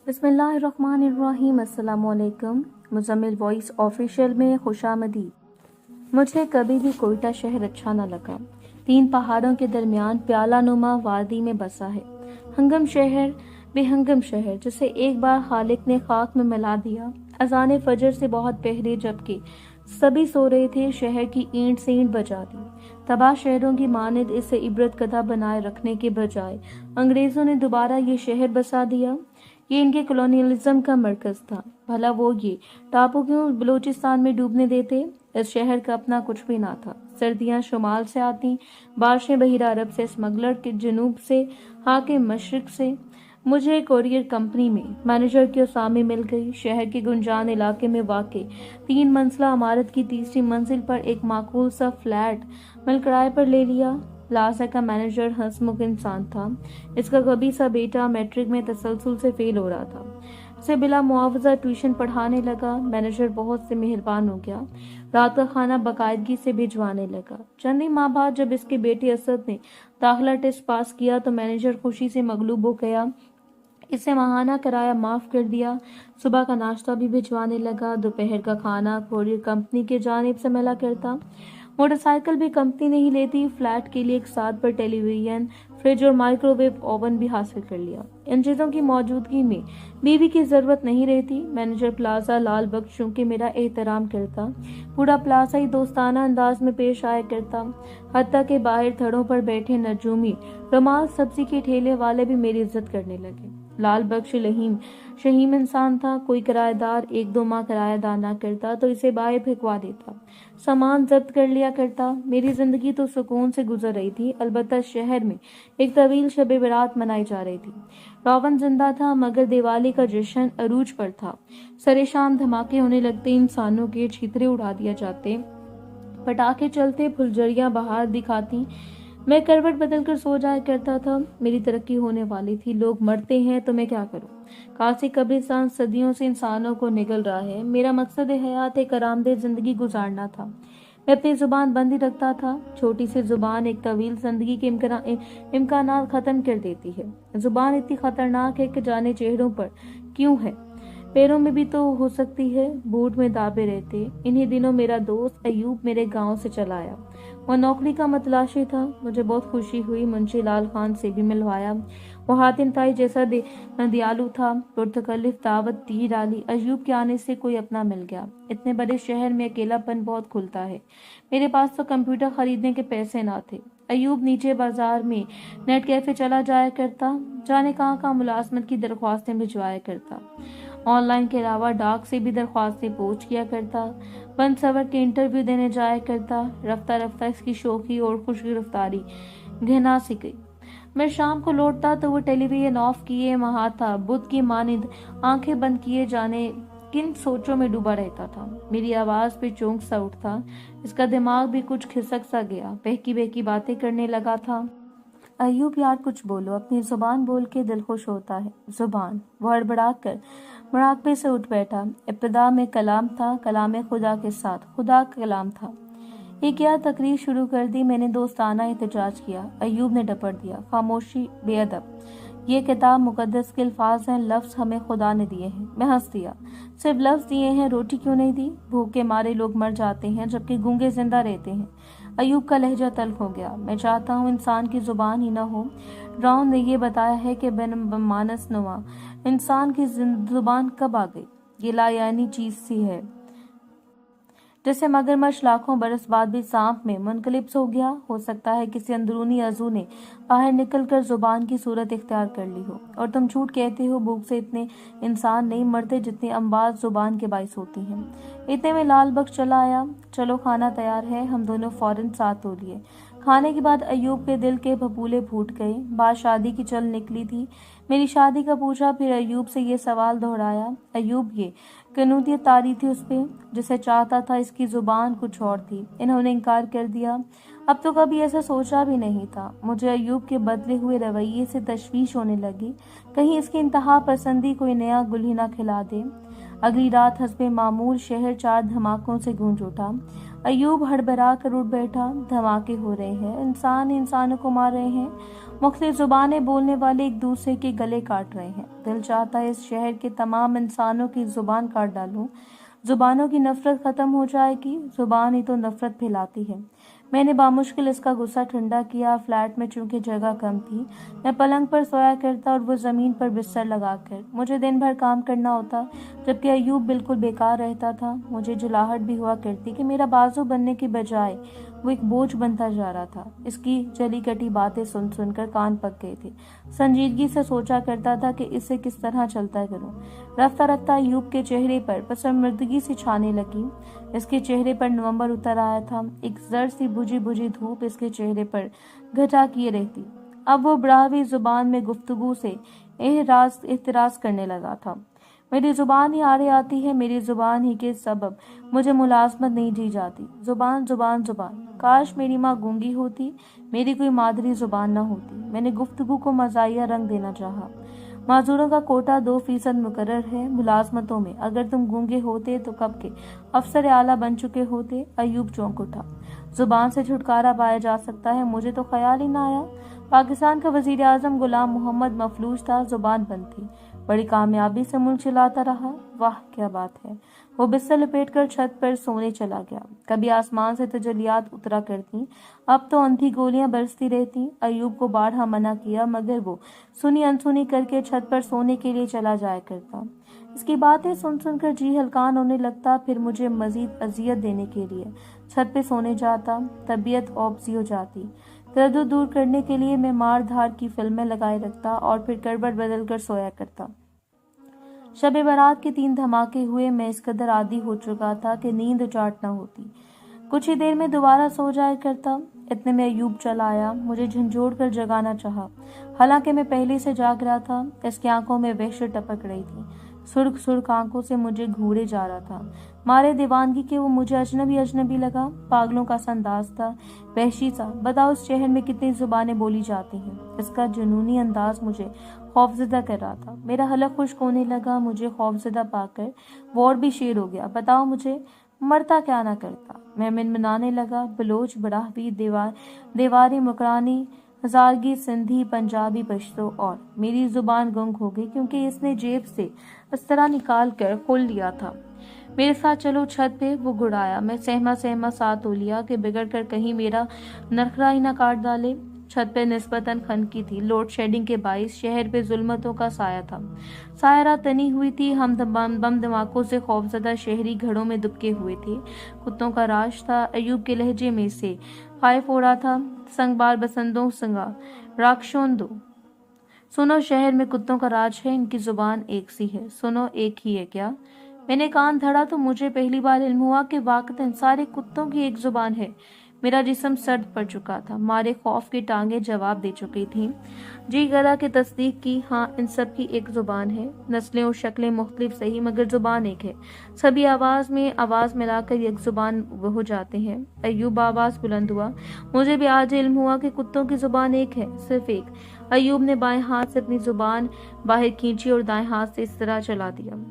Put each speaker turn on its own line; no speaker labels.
बिस्मिल्लाहिर्रहमानिर्रहीम। अस्सलामुअलैकुम। Muzammil voice official में खुशामदीद। मुझे कभी भी कोयटा शहर अच्छा न लगा। 3 पहाड़ों के दरमियान प्याला नुमा वादी में बसा है। हंगम शहर, बेहंगम शहर, जिसे एक बार खालिक ने खाक में मिला दिया। अजान फजर से बहुत पहले, जबकि सभी सो रहे थे, शहर की ईंट से ईंट बजा दी। तबाह शहरों की मानद इसे इबरत कथा बनाए रखने के बजाय अंग्रेजों ने दोबारा ये शहर बसा दिया। ये इनके कॉलोनियलिज्म का मरकज था। भला वो ये टापू क्यों बलूचिस्तान में डूबने देते? इस शहर का अपना कुछ भी ना था। सर्दियां शुमाल से आती, बारिशें बहिरा अरब से, स्मगलर के जनूब से, हाकिम मशरिक से। मुझे कोरियर कंपनी में मैनेजर की असामी मिल गई। शहर के गुंजान इलाके में वाक़ 3 मंजिला इमारत की तीसरी मंजिल पर एक माकूल सा फ्लैट मिल किराए पर ले लिया। प्लाजा का मैनेजर हंसमुख इंसान था। इसका कभी सा बेटा मैट्रिक में तसलसल से फेल हो रहा था। इसे बिला मुआवजा ट्यूशन पढ़ाने लगा। मैनेजर बहुत से मेहरबान हो गया। रात का खाना बाकायदगी से भिजवाने लगा। चंद ही माह बाद जब इसके बेटे असद ने दाखिला टेस्ट पास किया तो मैनेजर खुशी से मगलूब हो गया। इसे माहाना किराया माफ कर दिया। सुबह का नाश्ता भी भिजवाने लगा। दोपहर का खाना कोरियर कंपनी के जानिब से मिला करता। मोटरसाइकिल भी कंपनी नहीं लेती। फ्लैट के लिए एक साथ पर टेलीविजन, फ्रिज और माइक्रोवेव ओवन भी हासिल कर लिया। इन चीजों की मौजूदगी में बीवी की जरूरत नहीं रहती। मैनेजर प्लाजा लाल बख्श चूंकि मेरा एहतराम करता, पूरा प्लाजा ही दोस्ताना अंदाज में पेश आया करता। हत्ता के बाहर थड़ों पर बैठे नजूमी रुमाल सब्जी के ठेले वाले भी मेरी इज्जत करने लगे। लाल बख्श शहीम इंसान था। कोई किराएदार 1-2 माह किराया अदा ना करता तो इसे बाहर फेंकवा देता, सामान जब्त कर लिया करता। मेरी जिंदगी तो सुकून से गुजर रही थी। अलबत्ता शहर में एक तवील शब बारात मनाई जा रही थी। रावण जिंदा था, मगर दिवाली का जश्न अरूज पर था। सरे शाम धमाके होने लगते, इंसानों के छितरे उड़ा दिया जाते, पटाखे चलते, फुलझड़ियां बाहर दिखाती। मैं करवट बदल कर सो जाया करता था। मेरी तरक्की होने वाली थी। लोग मरते हैं तो मैं क्या करूं? काशी कब्रिस्तान सदियों से इंसानों को निगल रहा है। मेरा मकसद हयात एक आरामदेह जिंदगी गुजारना था। मैं अपनी जुबान बंद ही रखता था। छोटी सी जुबान एक तवील जिंदगी के इम्कानात खत्म कर देती है। जुबान इतनी खतरनाक है कि जाने चेहरों पर क्यों है, पैरों में भी तो हो सकती है। बूट में दाबे रहते। इन्हीं दिनों मेरा दोस्त अयूब मेरे गांव से चला आया। वह नौकरी का मतलाशी था। मुझे बहुत खुशी हुई। मुंशी लाल खान से भी मिलवाया। वो हातिम ताई जैसा दयालु था। पुरतकल्लिफ दावत दी डाली। अयूब के आने से कोई अपना मिल गया। इतने बड़े शहर में अकेलापन बहुत खुलता है। मेरे पास तो कंप्यूटर खरीदने के पैसे ना थे। अयूब नीचे बाजार में नेट कैफे चला जाया करता। जाने कहाँ मुलाजमत की दरख्वास्तें भिजवाया करता। ऑनलाइन के अलावा डाक से भी दरख्वास्तें पोस्ट किया करता। बंद सवर के इंटरव्यू देने जाया करता। रफ्ता रफ्ता इसकी शौकी और खुश गिरफ्तारी घिना सी गई। मैं शाम को लौटता तो वो टेलीविजन ऑफ किए वहां था। बुद्ध की मानिंद आंखें बंद किए जाने किन सोचों में डूबा रहता था। मेरी आवाज पे चौंक सा उठता। इसका दिमाग भी कुछ खिसक सा गया। बहकी बहकी बातें करने लगा था। अयूब यार कुछ बोलो, अपनी जुबान बोल के दिल खुश होता है। जुबान। वो हड़बड़ा कर मुराकबे से उठ बैठा। इब्तिदा में कलाम था, कलाम खुदा के साथ खुदा का कलाम था। ये क्या तकरीर शुरू कर दी? मैंने दोस्ताना एहतजाज किया। अयूब ने डपट दिया, खामोशी बेअदब। ये किताब मुकद्दस के अल्फाज हैं, लफ्ज हमें खुदा ने दिए हैं। मैं हंस दिया। सिर्फ लफ्ज दिए हैं, रोटी क्यों नहीं दी? भूखे मारे लोग मर जाते हैं जबकि गूंगे जिंदा रहते हैं। अयूब का लहजा तल्ख हो गया। मैं चाहता हूँ इंसान की जुबान ही न हो। राउंड ने यह बताया है कि बिन मानस नुमा इंसान की जुबान कब आ गई? ये लायानी चीज सी है जैसे मगरमच्छ लाखों बरस बाद भी सांप में मुनकलिब हो गया। हो सकता है किसी अंदरूनी अज़ू ने बाहर निकलकर जुबान की सूरत इख्तियार कर ली हो। और तुम झूठ कहते हो, भूख से इतने इंसान नहीं मरते जितनी अम्बाज जुबान के बाइस होती हैं। इतने में लाल बख्श चला आया। चलो खाना तैयार है। हम दोनों फौरन साथ हो लिए। खाने के बाद अयूब के दिल के भपूले फूट गए। बात शादी की चल निकली थी। मेरी शादी का पूछा, फिर अयूब से ये सवाल दोहराया। अयूब ये कनूदियत तारी थी उस पे, जिसे चाहता था। इसकी जुबान कुछ और थी। इन्होंने इनकार कर दिया। अब तो कभी ऐसा सोचा भी नहीं था। मुझे अयूब के बदले हुए रवैये से तशवीश होने लगी। कहीं इसकी इंतहा पसंदी कोई नया गुल ही ना खिला दे। अगली रात हस्बे मामूल शहर 4 धमाकों से गूंज उठा। अयूब हड़बड़ा कर उठ बैठा। धमाके हो रहे हैं, इंसान इंसानों को मार रहे हैं। मुख्तलिफ जुबानें बोलने वाले एक दूसरे के गले काट रहे हैं। दिल चाहता है इस शहर के तमाम इंसानों की जुबान काट डालूं। जुबानों की नफरत खत्म हो जाएगी, जुबान ही तो नफरत फैलाती है। मैंने बामुश्किल इसका गुस्सा ठंडा किया। फ्लैट में चूंकि जगह कम थी, मैं पलंग पर सोया करता और वो जमीन पर बिस्तर लगाकर। मुझे दिन भर काम करना होता, जबकि अयूब बिल्कुल बेकार रहता था। मुझे जुलाहट भी हुआ करती कि मेरा बाजू बनने की बजाय वो एक बोझ बनता जा रहा था। इसकी जली कटी बातें सुन सुनकर कान पक गए थे। संजीदगी से सोचा करता था कि इसे किस तरह चलता करूं। रफ्ता रफ्ता अयूब के चेहरे पर पसंदगी सी छाने लगी। इसके चेहरे पर नवंबर उतर आया था। एक जर्द सी बुझी बुझी धूप इसके चेहरे पर घटा किए रहती। अब वो ब्राहवी जुबान में गुफ्तगू से एहतराज करने लगा था। मेरी जुबान ही आड़े आती है, मेरी जुबान ही के सबब मुझे मुलाजमत नहीं दी जाती। जुबान जुबान जुबान। काश मेरी माँ गूंगी होती, मेरी कोई मादरी जुबान न होती। मैंने गुफ्तगू को मजाया रंग देना चाहा। माजूरों का कोटा 2% मुकर्रर है मुलाजमतों में। अगर तुम गूंगे होते तो कब के अफसर आला बन चुके होते। अयूब चौंक उठा। जुबान से छुटकारा पाया जा सकता है, मुझे तो ख्याल ही ना आया। पाकिस्तान का वजीर आजम गुलाम मोहम्मद मफलूज था, जुबान बंद थी। बड़ी कामयाबी से मुल्क चलाता रहा। वाह क्या बात है। वो बिस्तर लपेट कर छत पर सोने चला गया। कभी आसमान से तजलियात उतरा करती, अब तो अंधी गोलियां बरसती रहती। अयूब को बारहा मना किया, मगर वो सुनी अनसुनी करके छत पर सोने के लिए चला जाया करता। इसकी बातें सुन सुनकर जी हल्कान होने लगता। फिर मुझे मजीद अजियत देने के लिए छत पे सोने जाता। तबीयत औबसी हो जाती। दर्द दूर करने के लिए मैं मार धार की फिल्में लगाए रखता और फिर करवट बदल कर सोया करता। शब बारात के 3 धमाके हुए। मैं इस कदर आदी हो चुका था कि नींद चाट न होती। कुछ ही देर में दोबारा सो जाया करता। इतने में अयूब चला आया। मुझे झंझोड़ कर जगाना चाहा, हालांकि मैं पहले से जाग रहा था। इसकी आंखों में वहशत टपक रही थी। सुर्ख सुर्ख आंखों से मुझे घूरे जा रहा था। मारे दीवानगी के वो मुझे अजनबी अजनबी लगा। पागलों का सा अंदाज था, वहशी सा। बताओ इस शहर में कितनी जुबानें बोली जाती हैं। इसका जुनूनी अंदाज मुझे खौफजदा कर रहा था। मेरा हलक खुश्क होने लगा। मुझे खौफजदा पाकर वो और भी शेर हो गया। बताओ मुझे मरता क्या ना करता। मैं मिनमिनाने लगा। बलोच, बड़ाहवी, देवारी, मुकरानी, हजारगी, सिंधी, पंजाबी, पश्तो। और मेरी जुबान गुंग हो गई क्योंकि इसने जेब से अस्तर निकाल कर खोल लिया था। मेरे साथ चलो छत पे, वो गुड़ाया। मैं सहमा सहमा साथ हो लिया कि बिगड़ कर कहीं मेरा नखरा ही ना काट डाले। छत पे निस्बतन खनकी थी। लोड शेडिंग के बाइस शहर पे जुल्मतों का साया था। सायरा तनी हुई थी। हम बम धमाकों से खौफजदा शहरी घरों में दुबके हुए थे। कुत्तों का राज था। अयूब के लहजे में से फाय फोड़ा था। संगबार बसंदों संगा राक्षों दो। सुनो, शहर में कुत्तों का राज है। इनकी जुबान एक सी है। सुनो, एक ही है क्या? मैंने कान धड़ा तो मुझे पहली बार इल्म हुआ कि वाकई सारे कुत्तों की एक जुबान है। मेरा जिस्म सर्द पड़ चुका था। मारे खौफ की टांगें जवाब दे चुकी थीं। जी गला के तस्दीक की। हाँ, इन सब की एक जुबान है। नस्लें और शक्लें मुख्तलिफ सही, मगर जुबान एक है। सभी आवाज में आवाज मिलाकर एक जुबान हो जाते हैं। अयूब आवाज बुलंद हुआ। मुझे भी आज इल्म हुआ कि कुत्तों की जुबान एक है, सिर्फ एक। अयूब ने बाएं हाथ से अपनी जुबान बाहर खींची और दाएं हाथ से इस तरह चला दिया।